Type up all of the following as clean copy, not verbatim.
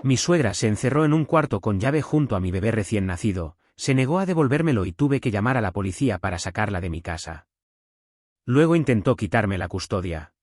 Mi suegra se encerró en un cuarto con llave junto a mi bebé recién nacido, se negó a devolvérmelo y tuve que llamar a la policía para sacarla de mi casa. Luego intentó quitarme la custodia.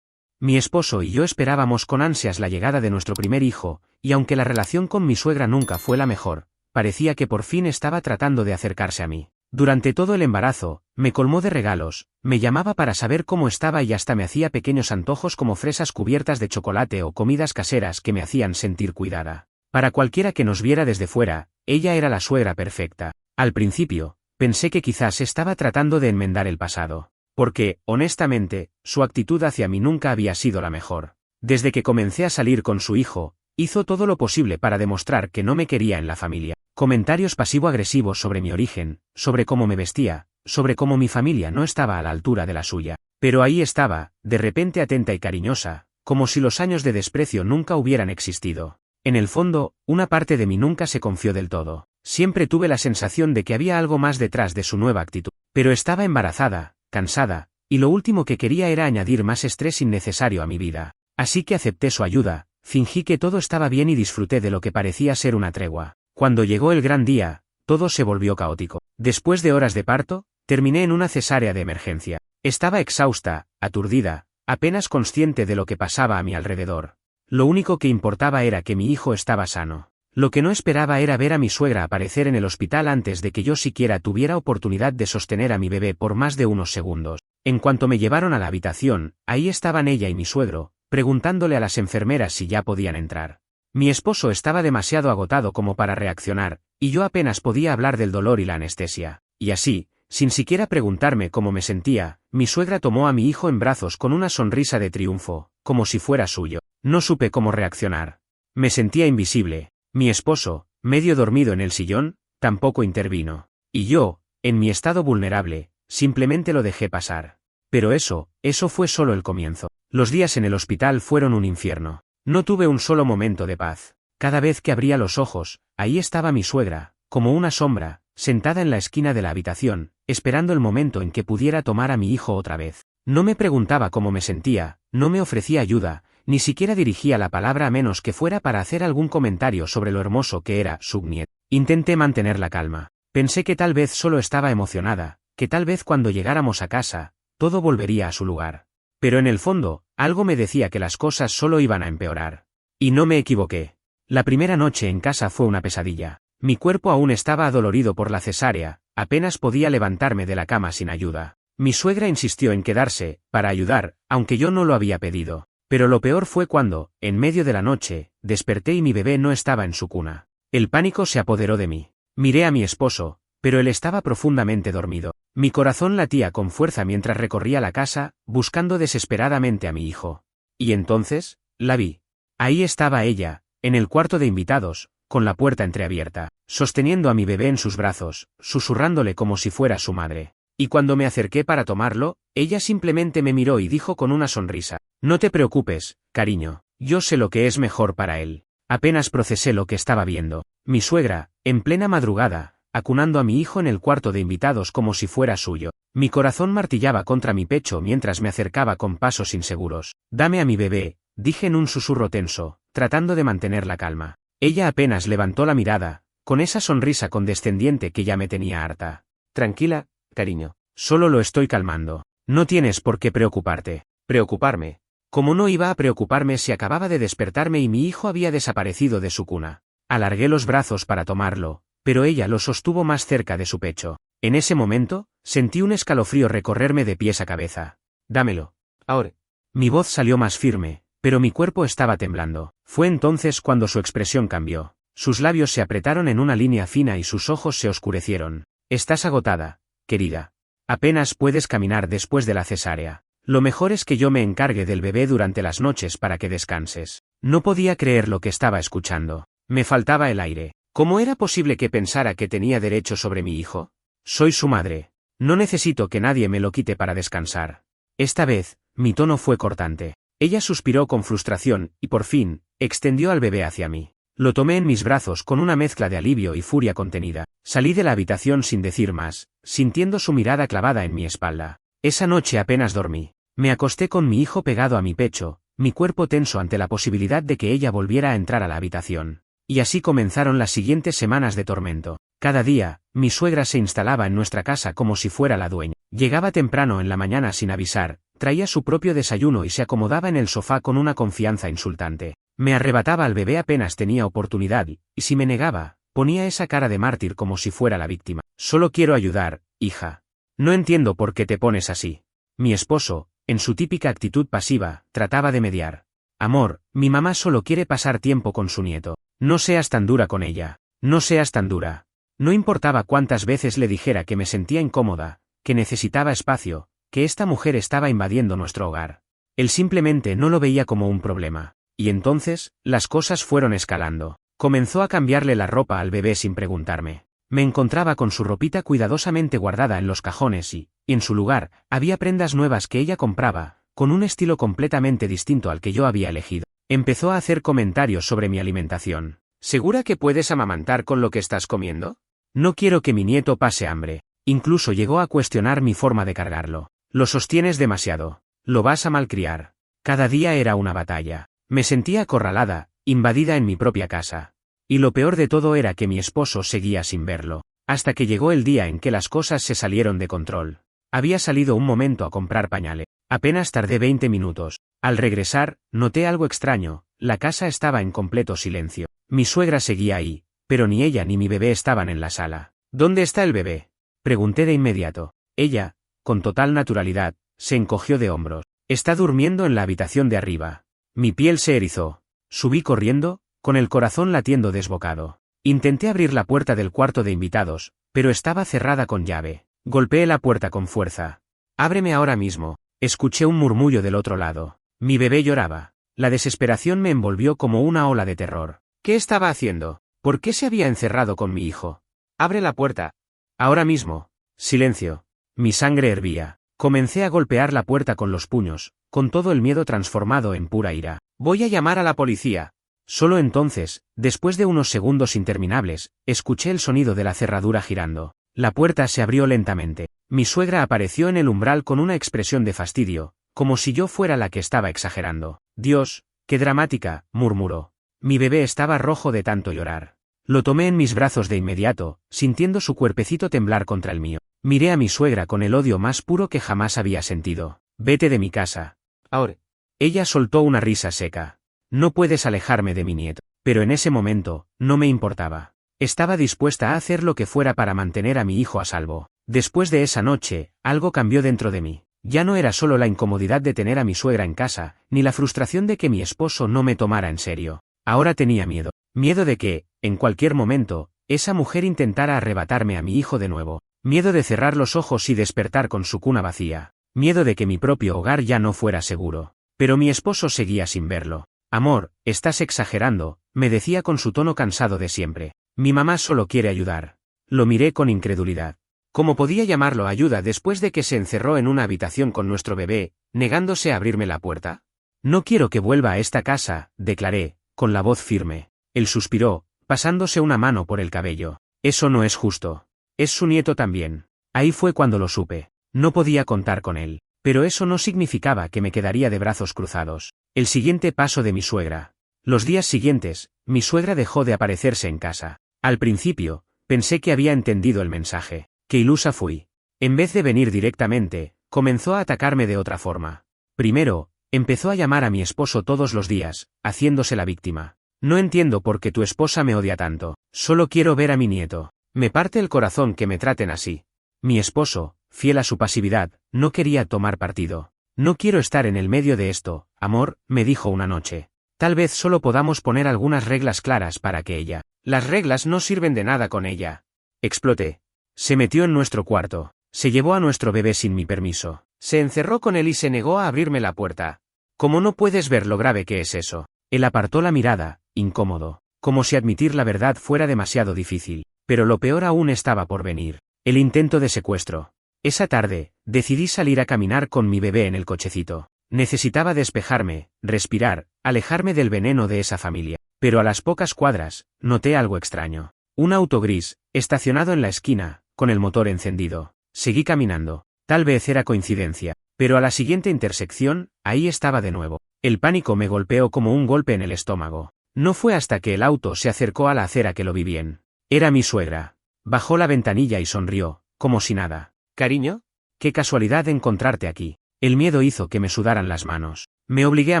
Mi esposo y yo esperábamos con ansias la llegada de nuestro primer hijo, y aunque la relación con mi suegra nunca fue la mejor, parecía que por fin estaba tratando de acercarse a mí. Durante todo el embarazo, me colmó de regalos, me llamaba para saber cómo estaba y hasta me hacía pequeños antojos como fresas cubiertas de chocolate o comidas caseras que me hacían sentir cuidada. Para cualquiera que nos viera desde fuera, ella era la suegra perfecta. Al principio, pensé que quizás estaba tratando de enmendar el pasado. Porque, honestamente, su actitud hacia mí nunca había sido la mejor. Desde que comencé a salir con su hijo, hizo todo lo posible para demostrar que no me quería en la familia. Comentarios pasivo-agresivos sobre mi origen, sobre cómo me vestía, sobre cómo mi familia no estaba a la altura de la suya. Pero ahí estaba, de repente atenta y cariñosa, como si los años de desprecio nunca hubieran existido. En el fondo, una parte de mí nunca se confió del todo. Siempre tuve la sensación de que había algo más detrás de su nueva actitud. Pero estaba embarazada, cansada, y lo último que quería era añadir más estrés innecesario a mi vida. Así que acepté su ayuda, fingí que todo estaba bien y disfruté de lo que parecía ser una tregua. Cuando llegó el gran día, todo se volvió caótico. Después de horas de parto, terminé en una cesárea de emergencia. Estaba exhausta, aturdida, apenas consciente de lo que pasaba a mi alrededor. Lo único que importaba era que mi hijo estaba sano. Lo que no esperaba era ver a mi suegra aparecer en el hospital antes de que yo siquiera tuviera oportunidad de sostener a mi bebé por más de unos segundos. En cuanto me llevaron a la habitación, ahí estaban ella y mi suegro, preguntándole a las enfermeras si ya podían entrar. Mi esposo estaba demasiado agotado como para reaccionar, y yo apenas podía hablar del dolor y la anestesia. Y así, sin siquiera preguntarme cómo me sentía, mi suegra tomó a mi hijo en brazos con una sonrisa de triunfo, como si fuera suyo. No supe cómo reaccionar. Me sentía invisible. Mi esposo, medio dormido en el sillón, tampoco intervino. Y yo, en mi estado vulnerable, simplemente lo dejé pasar. Pero eso fue solo el comienzo. Los días en el hospital fueron un infierno. No tuve un solo momento de paz. Cada vez que abría los ojos, ahí estaba mi suegra, como una sombra, sentada en la esquina de la habitación, esperando el momento en que pudiera tomar a mi hijo otra vez. No me preguntaba cómo me sentía, no me ofrecía ayuda, ni siquiera dirigía la palabra a menos que fuera para hacer algún comentario sobre lo hermoso que era su nieto. Intenté mantener la calma. Pensé que tal vez solo estaba emocionada, que tal vez cuando llegáramos a casa, todo volvería a su lugar. Pero en el fondo, algo me decía que las cosas solo iban a empeorar. Y no me equivoqué. La primera noche en casa fue una pesadilla. Mi cuerpo aún estaba adolorido por la cesárea, apenas podía levantarme de la cama sin ayuda. Mi suegra insistió en quedarse, para ayudar, aunque yo no lo había pedido. Pero lo peor fue cuando, en medio de la noche, desperté y mi bebé no estaba en su cuna. El pánico se apoderó de mí. Miré a mi esposo, pero él estaba profundamente dormido. Mi corazón latía con fuerza mientras recorría la casa, buscando desesperadamente a mi hijo. Y entonces, la vi. Ahí estaba ella, en el cuarto de invitados, con la puerta entreabierta, sosteniendo a mi bebé en sus brazos, susurrándole como si fuera su madre. Y cuando me acerqué para tomarlo, ella simplemente me miró y dijo con una sonrisa: «No te preocupes, cariño, yo sé lo que es mejor para él». Apenas procesé lo que estaba viendo. Mi suegra, en plena madrugada, acunando a mi hijo en el cuarto de invitados como si fuera suyo. Mi corazón martillaba contra mi pecho mientras me acercaba con pasos inseguros. «Dame a mi bebé», dije en un susurro tenso, tratando de mantener la calma. Ella apenas levantó la mirada, con esa sonrisa condescendiente que ya me tenía harta. «Tranquila, cariño, solo lo estoy calmando. No tienes por qué preocuparte». ¿Preocuparme? ¿Cómo no iba a preocuparme si acababa de despertarme y mi hijo había desaparecido de su cuna? Alargué los brazos para tomarlo, pero ella lo sostuvo más cerca de su pecho. En ese momento, sentí un escalofrío recorrerme de pies a cabeza. «Dámelo. Ahora». Mi voz salió más firme, pero mi cuerpo estaba temblando. Fue entonces cuando su expresión cambió. Sus labios se apretaron en una línea fina y sus ojos se oscurecieron. «Estás agotada, querida. Apenas puedes caminar después de la cesárea. Lo mejor es que yo me encargue del bebé durante las noches para que descanses». No podía creer lo que estaba escuchando. Me faltaba el aire. ¿Cómo era posible que pensara que tenía derecho sobre mi hijo? Soy su madre. No necesito que nadie me lo quite para descansar. Esta vez, mi tono fue cortante. Ella suspiró con frustración y por fin, extendió al bebé hacia mí. Lo tomé en mis brazos con una mezcla de alivio y furia contenida. Salí de la habitación sin decir más, sintiendo su mirada clavada en mi espalda. Esa noche apenas dormí. Me acosté con mi hijo pegado a mi pecho, mi cuerpo tenso ante la posibilidad de que ella volviera a entrar a la habitación. Y así comenzaron las siguientes semanas de tormento. Cada día, mi suegra se instalaba en nuestra casa como si fuera la dueña. Llegaba temprano en la mañana sin avisar, traía su propio desayuno y se acomodaba en el sofá con una confianza insultante. Me arrebataba al bebé apenas tenía oportunidad y si me negaba, ponía esa cara de mártir como si fuera la víctima. Solo quiero ayudar, hija. No entiendo por qué te pones así. Mi esposo, en su típica actitud pasiva, trataba de mediar. Amor, mi mamá solo quiere pasar tiempo con su nieto. No seas tan dura con ella. No seas tan dura. No importaba cuántas veces le dijera que me sentía incómoda, que necesitaba espacio, que esta mujer estaba invadiendo nuestro hogar. Él simplemente no lo veía como un problema. Y entonces, las cosas fueron escalando. Comenzó a cambiarle la ropa al bebé sin preguntarme. Me encontraba con su ropita cuidadosamente guardada en los cajones y, en su lugar, había prendas nuevas que ella compraba, con un estilo completamente distinto al que yo había elegido. Empezó a hacer comentarios sobre mi alimentación. ¿Segura que puedes amamantar con lo que estás comiendo? No quiero que mi nieto pase hambre. Incluso llegó a cuestionar mi forma de cargarlo. Lo sostienes demasiado. Lo vas a malcriar. Cada día era una batalla. Me sentía acorralada, invadida en mi propia casa. Y lo peor de todo era que mi esposo seguía sin verlo. Hasta que llegó el día en que las cosas se salieron de control. Había salido un momento a comprar pañales. Apenas tardé 20 minutos. Al regresar, noté algo extraño. La casa estaba en completo silencio. Mi suegra seguía ahí, pero ni ella ni mi bebé estaban en la sala. ¿Dónde está el bebé? Pregunté de inmediato. Ella, con total naturalidad, se encogió de hombros. Está durmiendo en la habitación de arriba. Mi piel se erizó. Subí corriendo, con el corazón latiendo desbocado. Intenté abrir la puerta del cuarto de invitados, pero estaba cerrada con llave. Golpeé la puerta con fuerza. «Ábreme ahora mismo». Escuché un murmullo del otro lado. Mi bebé lloraba. La desesperación me envolvió como una ola de terror. ¿Qué estaba haciendo? ¿Por qué se había encerrado con mi hijo? «Abre la puerta. Ahora mismo». Silencio. Mi sangre hervía. Comencé a golpear la puerta con los puños, con todo el miedo transformado en pura ira. «Voy a llamar a la policía». Solo entonces, después de unos segundos interminables, escuché el sonido de la cerradura girando. La puerta se abrió lentamente. Mi suegra apareció en el umbral con una expresión de fastidio, como si yo fuera la que estaba exagerando. «Dios, qué dramática», murmuró. Mi bebé estaba rojo de tanto llorar. Lo tomé en mis brazos de inmediato, sintiendo su cuerpecito temblar contra el mío. Miré a mi suegra con el odio más puro que jamás había sentido. «Vete de mi casa. Ahora». Ella soltó una risa seca. «No puedes alejarme de mi nieto». Pero en ese momento, no me importaba. Estaba dispuesta a hacer lo que fuera para mantener a mi hijo a salvo. Después de esa noche, algo cambió dentro de mí. Ya no era solo la incomodidad de tener a mi suegra en casa, ni la frustración de que mi esposo no me tomara en serio. Ahora tenía miedo. Miedo de que, en cualquier momento, esa mujer intentara arrebatarme a mi hijo de nuevo. Miedo de cerrar los ojos y despertar con su cuna vacía. Miedo de que mi propio hogar ya no fuera seguro. Pero mi esposo seguía sin verlo. «Amor, estás exagerando», me decía con su tono cansado de siempre. «Mi mamá solo quiere ayudar». Lo miré con incredulidad. ¿Cómo podía llamarlo ayuda después de que se encerró en una habitación con nuestro bebé, negándose a abrirme la puerta? «No quiero que vuelva a esta casa», declaré, con la voz firme. Él suspiró, pasándose una mano por el cabello. «Eso no es justo. Es su nieto también». Ahí fue cuando lo supe. No podía contar con él. Pero eso no significaba que me quedaría de brazos cruzados. El siguiente paso de mi suegra. Los días siguientes, mi suegra dejó de aparecerse en casa. Al principio, pensé que había entendido el mensaje. Qué ilusa fui. En vez de venir directamente, comenzó a atacarme de otra forma. Primero, empezó a llamar a mi esposo todos los días, haciéndose la víctima. «No entiendo por qué tu esposa me odia tanto. Solo quiero ver a mi nieto. Me parte el corazón que me traten así». Mi esposo, fiel a su pasividad, no quería tomar partido. «No quiero estar en el medio de esto, amor», me dijo una noche. «Tal vez solo podamos poner algunas reglas claras para que ella». «Las reglas no sirven de nada con ella». Exploté. Se metió en nuestro cuarto. Se llevó a nuestro bebé sin mi permiso. Se encerró con él y se negó a abrirme la puerta. «¿Cómo no puedes ver lo grave que es eso?» Él apartó la mirada, incómodo. Como si admitir la verdad fuera demasiado difícil. Pero lo peor aún estaba por venir. El intento de secuestro. Esa tarde, decidí salir a caminar con mi bebé en el cochecito. Necesitaba despejarme, respirar, alejarme del veneno de esa familia. Pero a las pocas cuadras, noté algo extraño. Un auto gris, estacionado en la esquina, con el motor encendido. Seguí caminando. Tal vez era coincidencia. Pero a la siguiente intersección, ahí estaba de nuevo. El pánico me golpeó como un golpe en el estómago. No fue hasta que el auto se acercó a la acera que lo vi bien. Era mi suegra. Bajó la ventanilla y sonrió, como si nada. Cariño, Qué casualidad encontrarte aquí. El miedo hizo que me sudaran las manos. Me obligué a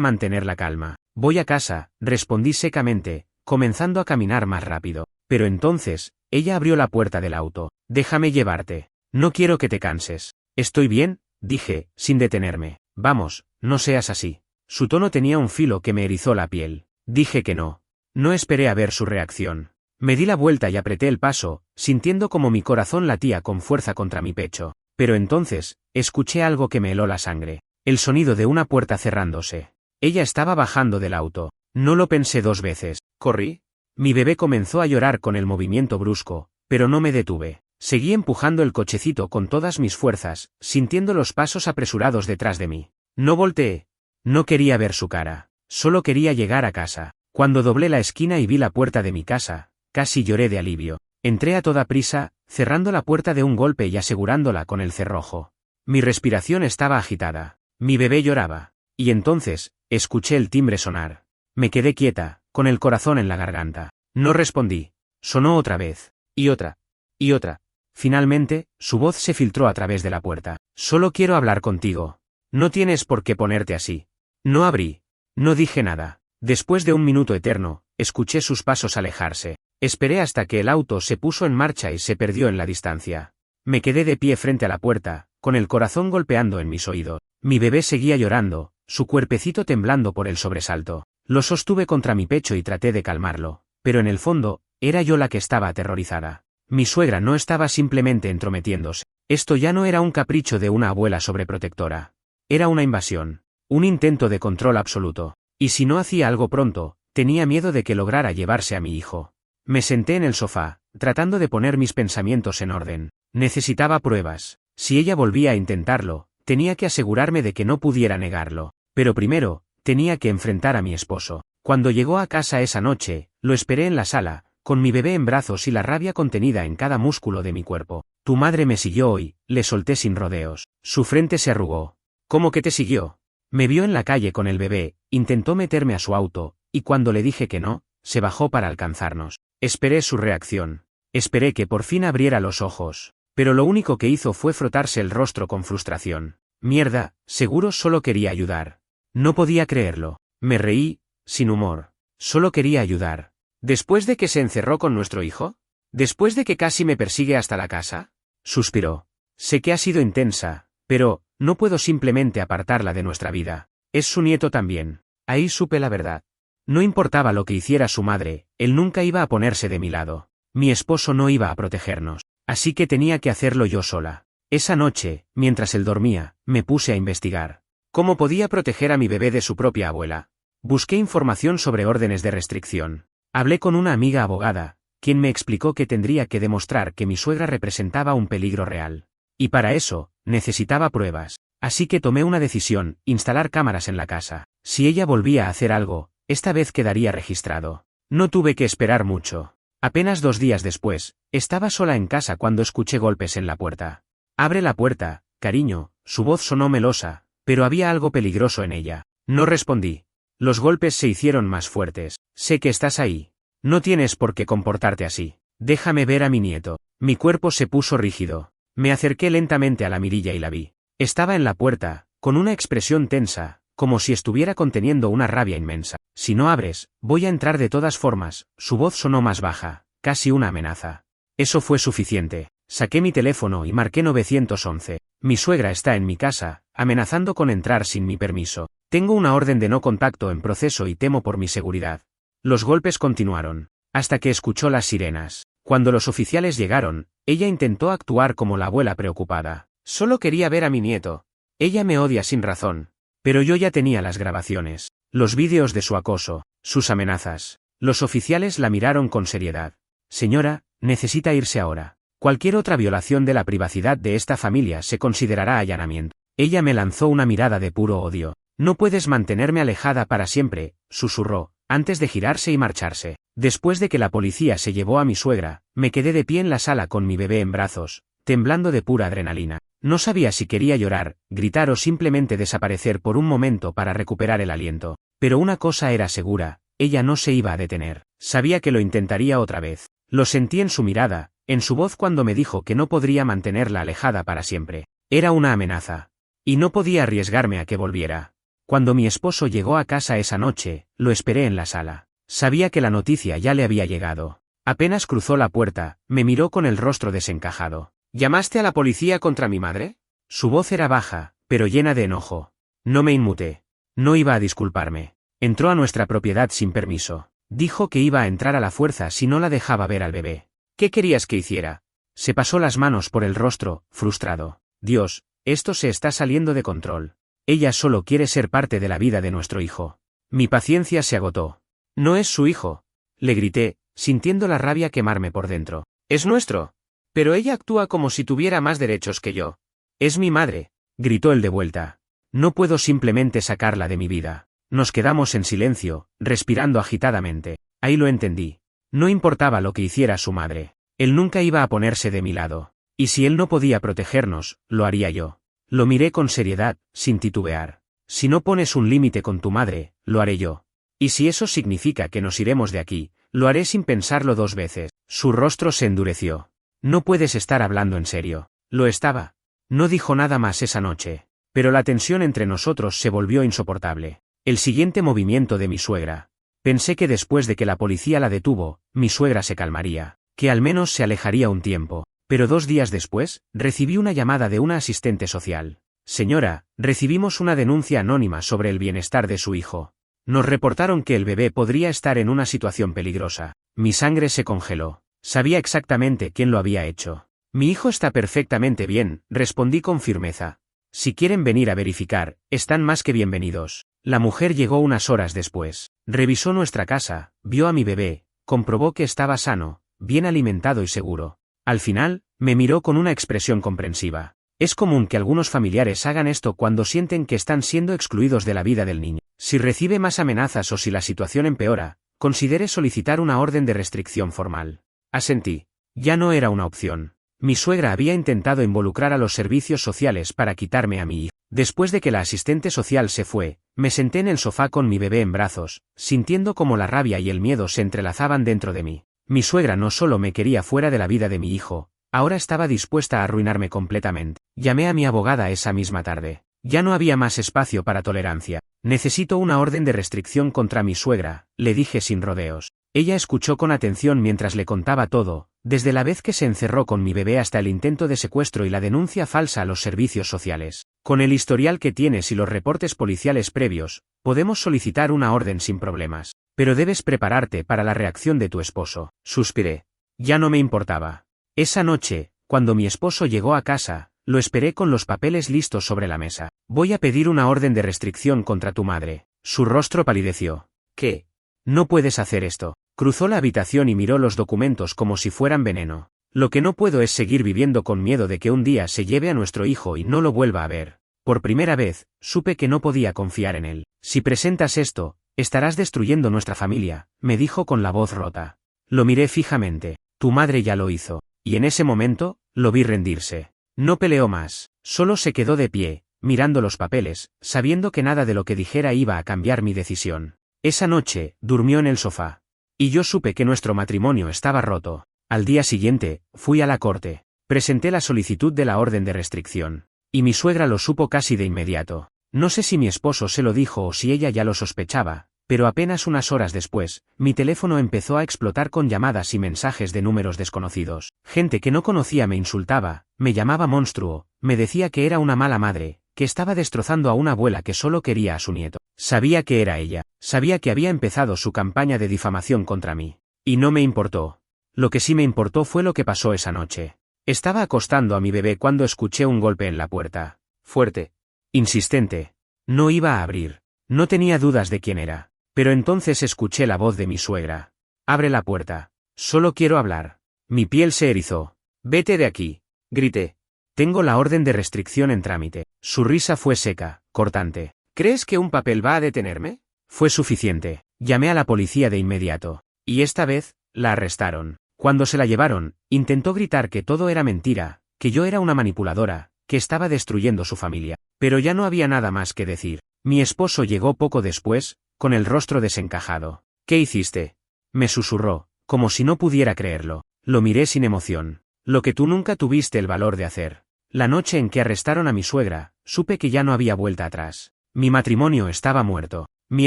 mantener la calma. Voy a casa, respondí secamente, comenzando a caminar más rápido. Pero entonces, ella abrió la puerta del auto. Déjame llevarte. No quiero que te canses. Estoy bien, dije, sin detenerme. Vamos, no seas así. Su tono tenía un filo que me erizó la piel. Dije que no. No esperé a ver su reacción. Me di la vuelta y apreté el paso, sintiendo como mi corazón latía con fuerza contra mi pecho. Pero entonces, escuché algo que me heló la sangre. El sonido de una puerta cerrándose. Ella estaba bajando del auto. No lo pensé dos veces. corrí. Mi bebé comenzó a llorar con el movimiento brusco, pero no me detuve. Seguí empujando el cochecito con todas mis fuerzas, sintiendo los pasos apresurados detrás de mí. No volteé. No quería ver su cara. Solo quería llegar a casa. Cuando doblé la esquina y vi la puerta de mi casa, casi lloré de alivio. Entré a toda prisa, cerrando la puerta de un golpe y asegurándola con el cerrojo. Mi respiración estaba agitada. Mi bebé lloraba. Y entonces, escuché el timbre sonar. Me quedé quieta, con el corazón en la garganta. No respondí. Sonó otra vez. Y otra. Y otra. Finalmente, su voz se filtró a través de la puerta. Solo quiero hablar contigo. No tienes por qué ponerte así. No abrí. No dije nada. Después de un minuto eterno, escuché sus pasos alejarse. Esperé hasta que el auto se puso en marcha y se perdió en la distancia. Me quedé de pie frente a la puerta, con el corazón golpeando en mis oídos. Mi bebé seguía llorando, su cuerpecito temblando por el sobresalto. Lo sostuve contra mi pecho y traté de calmarlo, pero en el fondo, era yo la que estaba aterrorizada. Mi suegra no estaba simplemente entrometiéndose. Esto ya no era un capricho de una abuela sobreprotectora. Era una invasión. Un intento de control absoluto. Y si no hacía algo pronto, tenía miedo de que lograra llevarse a mi hijo. Me senté en el sofá, tratando de poner mis pensamientos en orden. Necesitaba pruebas. Si ella volvía a intentarlo, tenía que asegurarme de que no pudiera negarlo. Pero primero, tenía que enfrentar a mi esposo. Cuando llegó a casa esa noche, lo esperé en la sala, con mi bebé en brazos y la rabia contenida en cada músculo de mi cuerpo. Tu madre me siguió hoy, le solté sin rodeos. Su frente se arrugó. ¿Cómo que te siguió? Me vio en la calle con el bebé, intentó meterme a su auto, y cuando le dije que no, se bajó para alcanzarnos. Esperé su reacción. Esperé que por fin abriera los ojos, pero lo único que hizo fue frotarse el rostro con frustración. Mierda, seguro solo quería ayudar. No podía creerlo. Me reí, sin humor. Solo quería ayudar. ¿Después de que se encerró con nuestro hijo? ¿Después de que casi me persigue hasta la casa? Suspiró. Sé que ha sido intensa, pero no puedo simplemente apartarla de nuestra vida. Es su nieto también. Ahí supe la verdad. No importaba lo que hiciera su madre, él nunca iba a ponerse de mi lado. Mi esposo no iba a protegernos. Así que tenía que hacerlo yo sola. Esa noche, mientras él dormía, me puse a investigar. ¿Cómo podía proteger a mi bebé de su propia abuela? Busqué información sobre órdenes de restricción. Hablé con una amiga abogada, quien me explicó que tendría que demostrar que mi suegra representaba un peligro real. Y para eso, necesitaba pruebas. Así que tomé una decisión, instalar cámaras en la casa. Si ella volvía a hacer algo, esta vez quedaría registrado. No tuve que esperar mucho. Apenas 2 días después, estaba sola en casa cuando escuché golpes en la puerta. Abre la puerta, cariño, su voz sonó melosa, pero había algo peligroso en ella. No respondí. Los golpes se hicieron más fuertes. Sé que estás ahí. No tienes por qué comportarte así. Déjame ver a mi nieto. Mi cuerpo se puso rígido. Me acerqué lentamente a la mirilla y la vi. Estaba en la puerta, con una expresión tensa, como si estuviera conteniendo una rabia inmensa. Si no abres, voy a entrar de todas formas. Su voz sonó más baja, casi una amenaza. Eso fue suficiente. Saqué mi teléfono y marqué 911. Mi suegra está en mi casa, amenazando con entrar sin mi permiso. Tengo una orden de no contacto en proceso y temo por mi seguridad. Los golpes continuaron, hasta que escuchó las sirenas. Cuando los oficiales llegaron, ella intentó actuar como la abuela preocupada. Solo quería ver a mi nieto. Ella me odia sin razón. Pero yo ya tenía las grabaciones, los vídeos de su acoso, sus amenazas. Los oficiales la miraron con seriedad. Señora, necesita irse ahora. Cualquier otra violación de la privacidad de esta familia se considerará allanamiento. Ella me lanzó una mirada de puro odio. No puedes mantenerme alejada para siempre, susurró, antes de girarse y marcharse. Después de que la policía se llevó a mi suegra, me quedé de pie en la sala con mi bebé en brazos, temblando de pura adrenalina. No sabía si quería llorar, gritar o simplemente desaparecer por un momento para recuperar el aliento. Pero una cosa era segura, ella no se iba a detener. Sabía que lo intentaría otra vez. Lo sentí en su mirada, en su voz cuando me dijo que no podría mantenerla alejada para siempre. Era una amenaza. Y no podía arriesgarme a que volviera. Cuando mi esposo llegó a casa esa noche, lo esperé en la sala. Sabía que la noticia ya le había llegado. Apenas cruzó la puerta, me miró con el rostro desencajado. ¿Llamaste a la policía contra mi madre? Su voz era baja, pero llena de enojo. No me inmuté. No iba a disculparme. Entró a nuestra propiedad sin permiso. Dijo que iba a entrar a la fuerza si no la dejaba ver al bebé. ¿Qué querías que hiciera? Se pasó las manos por el rostro, frustrado. Dios, esto se está saliendo de control. Ella solo quiere ser parte de la vida de nuestro hijo. Mi paciencia se agotó. No es su hijo. Le grité, sintiendo la rabia quemarme por dentro. Es nuestro. Pero ella actúa como si tuviera más derechos que yo. Es mi madre, gritó él de vuelta. No puedo simplemente sacarla de mi vida. Nos quedamos en silencio, respirando agitadamente. Ahí lo entendí. No importaba lo que hiciera su madre. Él nunca iba a ponerse de mi lado. Y si él no podía protegernos, lo haría yo. Lo miré con seriedad, sin titubear. Si no pones un límite con tu madre, lo haré yo. Y si eso significa que nos iremos de aquí, lo haré sin pensarlo dos veces. Su rostro se endureció. No puedes estar hablando en serio. Lo estaba. No dijo nada más esa noche. Pero la tensión entre nosotros se volvió insoportable. El siguiente movimiento de mi suegra. Pensé que después de que la policía la detuvo, mi suegra se calmaría, que al menos se alejaría un tiempo. Pero 2 días después, recibí una llamada de una asistente social. Señora, recibimos una denuncia anónima sobre el bienestar de su hijo. Nos reportaron que el bebé podría estar en una situación peligrosa. Mi sangre se congeló. Sabía exactamente quién lo había hecho. Mi hijo está perfectamente bien, respondí con firmeza. Si quieren venir a verificar, están más que bienvenidos. La mujer llegó unas horas después. Revisó nuestra casa, vio a mi bebé, comprobó que estaba sano, bien alimentado y seguro. Al final, me miró con una expresión comprensiva. Es común que algunos familiares hagan esto cuando sienten que están siendo excluidos de la vida del niño. Si recibe más amenazas o si la situación empeora, considere solicitar una orden de restricción formal. Asentí. Ya no era una opción. Mi suegra había intentado involucrar a los servicios sociales para quitarme a mi hijo. Después de que la asistente social se fue, me senté en el sofá con mi bebé en brazos, sintiendo como la rabia y el miedo se entrelazaban dentro de mí. Mi suegra no solo me quería fuera de la vida de mi hijo, ahora estaba dispuesta a arruinarme completamente. Llamé a mi abogada esa misma tarde. Ya no había más espacio para tolerancia. Necesito una orden de restricción contra mi suegra, le dije sin rodeos. Ella escuchó con atención mientras le contaba todo, desde la vez que se encerró con mi bebé hasta el intento de secuestro y la denuncia falsa a los servicios sociales. Con el historial que tienes y los reportes policiales previos, podemos solicitar una orden sin problemas. Pero debes prepararte para la reacción de tu esposo. Suspiré. Ya no me importaba. Esa noche, cuando mi esposo llegó a casa, lo esperé con los papeles listos sobre la mesa. Voy a pedir una orden de restricción contra tu madre. Su rostro palideció. ¿Qué? No puedes hacer esto. Cruzó la habitación y miró los documentos como si fueran veneno. Lo que no puedo es seguir viviendo con miedo de que un día se lleve a nuestro hijo y no lo vuelva a ver. Por primera vez, supe que no podía confiar en él. Si presentas esto, estarás destruyendo nuestra familia, me dijo con la voz rota. Lo miré fijamente. Tu madre ya lo hizo. Y en ese momento, lo vi rendirse. No peleó más, solo se quedó de pie, mirando los papeles, sabiendo que nada de lo que dijera iba a cambiar mi decisión. Esa noche, durmió en el sofá. Y yo supe que nuestro matrimonio estaba roto. Al día siguiente, fui a la corte. Presenté la solicitud de la orden de restricción. Y mi suegra lo supo casi de inmediato. No sé si mi esposo se lo dijo o si ella ya lo sospechaba, pero apenas unas horas después, mi teléfono empezó a explotar con llamadas y mensajes de números desconocidos. Gente que no conocía me insultaba, me llamaba monstruo, me decía que era una mala madre, que estaba destrozando a una abuela que solo quería a su nieto. Sabía que era ella, sabía que había empezado su campaña de difamación contra mí. Y no me importó. Lo que sí me importó fue lo que pasó esa noche. Estaba acostando a mi bebé cuando escuché un golpe en la puerta. Fuerte. Insistente. No iba a abrir. No tenía dudas de quién era. Pero entonces escuché la voz de mi suegra. Abre la puerta. Solo quiero hablar. Mi piel se erizó. Vete de aquí. Grité. Tengo la orden de restricción en trámite. Su risa fue seca, cortante. ¿Crees que un papel va a detenerme? Fue suficiente. Llamé a la policía de inmediato. Y esta vez, la arrestaron. Cuando se la llevaron, intentó gritar que todo era mentira, que yo era una manipuladora, que estaba destruyendo su familia. Pero ya no había nada más que decir. Mi esposo llegó poco después, con el rostro desencajado. ¿Qué hiciste? Me susurró, como si no pudiera creerlo. Lo miré sin emoción. Lo que tú nunca tuviste el valor de hacer. La noche en que arrestaron a mi suegra, supe que ya no había vuelta atrás. Mi matrimonio estaba muerto. Mi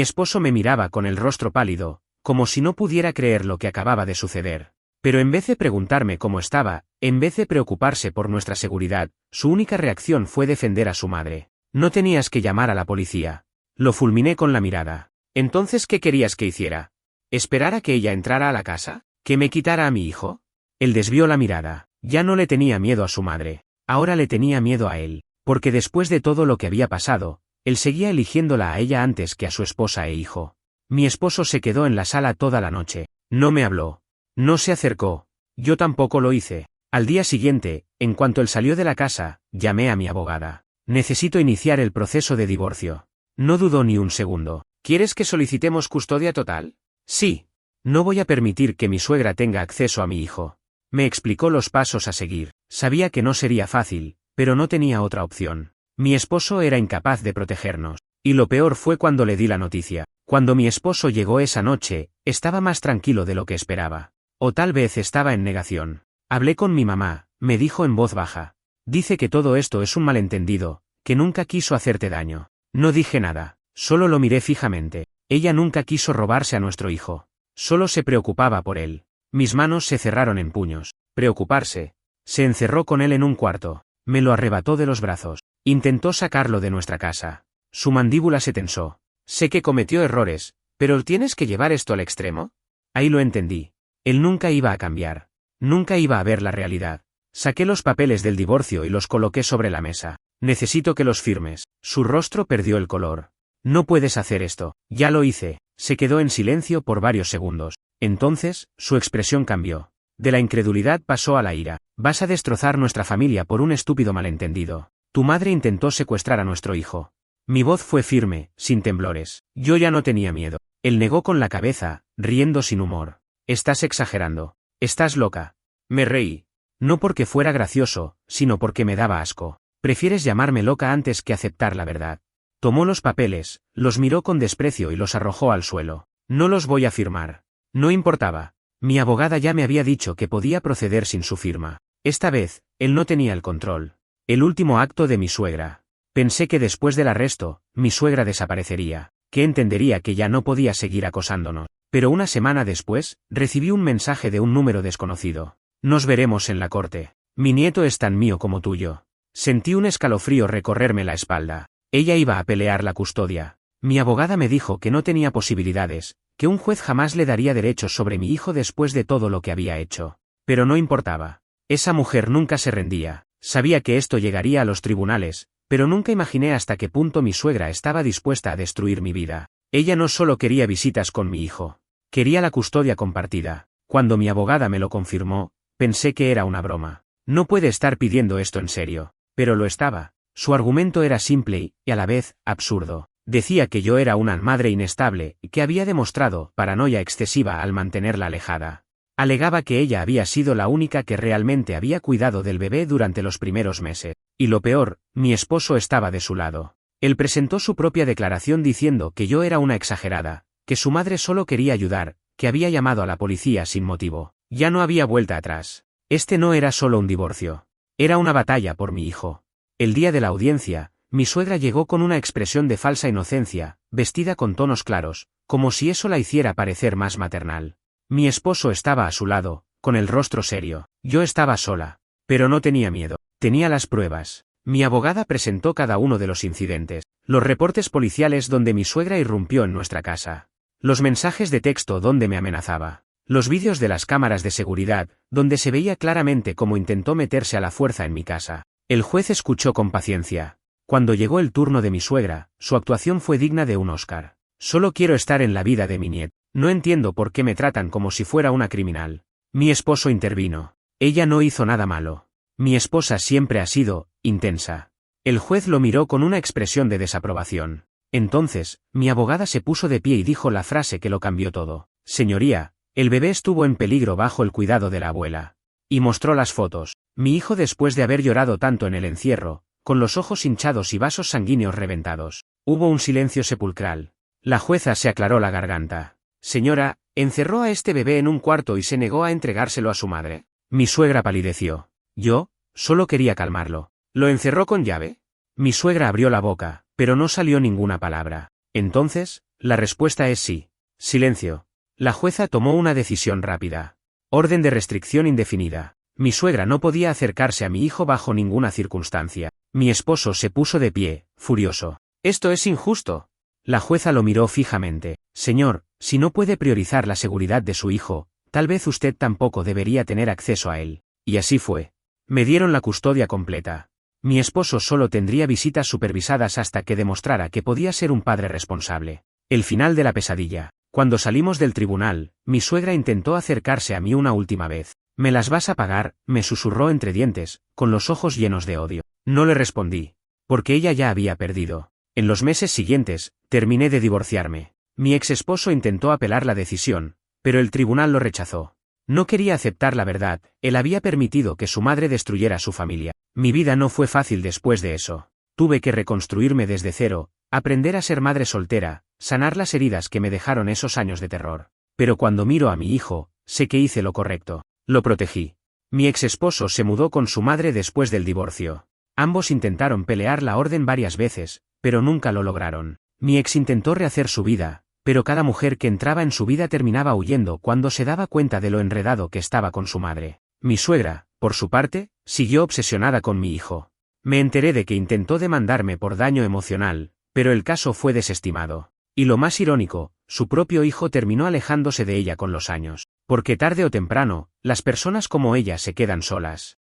esposo me miraba con el rostro pálido, como si no pudiera creer lo que acababa de suceder. Pero en vez de preguntarme cómo estaba, en vez de preocuparse por nuestra seguridad, su única reacción fue defender a su madre. No tenías que llamar a la policía. Lo fulminé con la mirada. ¿Entonces qué querías que hiciera? ¿Esperar a que ella entrara a la casa? ¿Que me quitara a mi hijo? Él desvió la mirada. Ya no le tenía miedo a su madre. Ahora le tenía miedo a él. Porque después de todo lo que había pasado, él seguía eligiéndola a ella antes que a su esposa e hijo. Mi esposo se quedó en la sala toda la noche. No me habló. No se acercó. Yo tampoco lo hice. Al día siguiente, en cuanto él salió de la casa, llamé a mi abogada. Necesito iniciar el proceso de divorcio. No dudó ni un segundo. ¿Quieres que solicitemos custodia total? Sí. No voy a permitir que mi suegra tenga acceso a mi hijo. Me explicó los pasos a seguir. Sabía que no sería fácil, pero no tenía otra opción. Mi esposo era incapaz de protegernos. Y lo peor fue cuando le di la noticia. Cuando mi esposo llegó esa noche, estaba más tranquilo de lo que esperaba. O tal vez estaba en negación. Hablé con mi mamá, me dijo en voz baja. Dice que todo esto es un malentendido, que nunca quiso hacerte daño. No dije nada, solo lo miré fijamente. Ella nunca quiso robarse a nuestro hijo. Solo se preocupaba por él. Mis manos se cerraron en puños. Preocuparse. Se encerró con él en un cuarto. Me lo arrebató de los brazos. Intentó sacarlo de nuestra casa. Su mandíbula se tensó. Sé que cometió errores, pero ¿tienes que llevar esto al extremo? Ahí lo entendí. Él nunca iba a cambiar. Nunca iba a ver la realidad. Saqué los papeles del divorcio y los coloqué sobre la mesa. Necesito que los firmes. Su rostro perdió el color. No puedes hacer esto. Ya lo hice. Se quedó en silencio por varios segundos. Entonces, su expresión cambió. De la incredulidad pasó a la ira. Vas a destrozar nuestra familia por un estúpido malentendido. Tu madre intentó secuestrar a nuestro hijo. Mi voz fue firme, sin temblores. Yo ya no tenía miedo. Él negó con la cabeza, riendo sin humor. Estás exagerando. Estás loca. Me reí. No porque fuera gracioso, sino porque me daba asco. Prefieres llamarme loca antes que aceptar la verdad. Tomó los papeles, los miró con desprecio y los arrojó al suelo. No los voy a firmar. No importaba. Mi abogada ya me había dicho que podía proceder sin su firma. Esta vez, él no tenía el control. El último acto de mi suegra. Pensé que después del arresto, mi suegra desaparecería, que entendería que ya no podía seguir acosándonos. Pero una semana después, recibí un mensaje de un número desconocido. Nos veremos en la corte. Mi nieto es tan mío como tuyo. Sentí un escalofrío recorrerme la espalda. Ella iba a pelear la custodia. Mi abogada me dijo que no tenía posibilidades, que un juez jamás le daría derechos sobre mi hijo después de todo lo que había hecho. Pero no importaba. Esa mujer nunca se rendía. Sabía que esto llegaría a los tribunales, pero nunca imaginé hasta qué punto mi suegra estaba dispuesta a destruir mi vida. Ella no solo quería visitas con mi hijo. Quería la custodia compartida. Cuando mi abogada me lo confirmó, pensé que era una broma. No puede estar pidiendo esto en serio. Pero lo estaba. Su argumento era simple y, a la vez, absurdo. Decía que yo era una madre inestable y que había demostrado paranoia excesiva al mantenerla alejada. Alegaba que ella había sido la única que realmente había cuidado del bebé durante los primeros meses. Y lo peor, mi esposo estaba de su lado. Él presentó su propia declaración diciendo que yo era una exagerada, que su madre solo quería ayudar, que había llamado a la policía sin motivo. Ya no había vuelta atrás. Este no era solo un divorcio. Era una batalla por mi hijo. El día de la audiencia, mi suegra llegó con una expresión de falsa inocencia, vestida con tonos claros, como si eso la hiciera parecer más maternal. Mi esposo estaba a su lado, con el rostro serio. Yo estaba sola. Pero no tenía miedo. Tenía las pruebas. Mi abogada presentó cada uno de los incidentes. Los reportes policiales donde mi suegra irrumpió en nuestra casa. Los mensajes de texto donde me amenazaba. Los vídeos de las cámaras de seguridad, donde se veía claramente cómo intentó meterse a la fuerza en mi casa. El juez escuchó con paciencia. Cuando llegó el turno de mi suegra, su actuación fue digna de un Oscar. Solo quiero estar en la vida de mi nieto. No entiendo por qué me tratan como si fuera una criminal. Mi esposo intervino. Ella no hizo nada malo. Mi esposa siempre ha sido intensa. El juez lo miró con una expresión de desaprobación. Entonces, mi abogada se puso de pie y dijo la frase que lo cambió todo. Señoría, el bebé estuvo en peligro bajo el cuidado de la abuela. Y mostró las fotos. Mi hijo, después de haber llorado tanto en el encierro, con los ojos hinchados y vasos sanguíneos reventados. Hubo un silencio sepulcral. La jueza se aclaró la garganta. Señora, encerró a este bebé en un cuarto y se negó a entregárselo a su madre. Mi suegra palideció. Yo, solo quería calmarlo. ¿Lo encerró con llave? Mi suegra abrió la boca, pero no salió ninguna palabra. Entonces, la respuesta es sí. Silencio. La jueza tomó una decisión rápida. Orden de restricción indefinida. Mi suegra no podía acercarse a mi hijo bajo ninguna circunstancia. Mi esposo se puso de pie, furioso. Esto es injusto. La jueza lo miró fijamente. Señor, si no puede priorizar la seguridad de su hijo, tal vez usted tampoco debería tener acceso a él. Y así fue. Me dieron la custodia completa. Mi esposo solo tendría visitas supervisadas hasta que demostrara que podía ser un padre responsable. El final de la pesadilla. Cuando salimos del tribunal, mi suegra intentó acercarse a mí una última vez. «¿Me las vas a pagar?», me susurró entre dientes, con los ojos llenos de odio. No le respondí. Porque ella ya había perdido. En los meses siguientes, terminé de divorciarme. Mi ex esposo intentó apelar la decisión, pero el tribunal lo rechazó. No quería aceptar la verdad, él había permitido que su madre destruyera su familia. Mi vida no fue fácil después de eso. Tuve que reconstruirme desde cero, aprender a ser madre soltera, sanar las heridas que me dejaron esos años de terror. Pero cuando miro a mi hijo, sé que hice lo correcto. Lo protegí. Mi ex esposo se mudó con su madre después del divorcio. Ambos intentaron pelear la orden varias veces, pero nunca lo lograron. Mi ex intentó rehacer su vida, pero cada mujer que entraba en su vida terminaba huyendo cuando se daba cuenta de lo enredado que estaba con su madre. Mi suegra, por su parte, siguió obsesionada con mi hijo. Me enteré de que intentó demandarme por daño emocional, pero el caso fue desestimado. Y lo más irónico, su propio hijo terminó alejándose de ella con los años. Porque tarde o temprano, las personas como ella se quedan solas.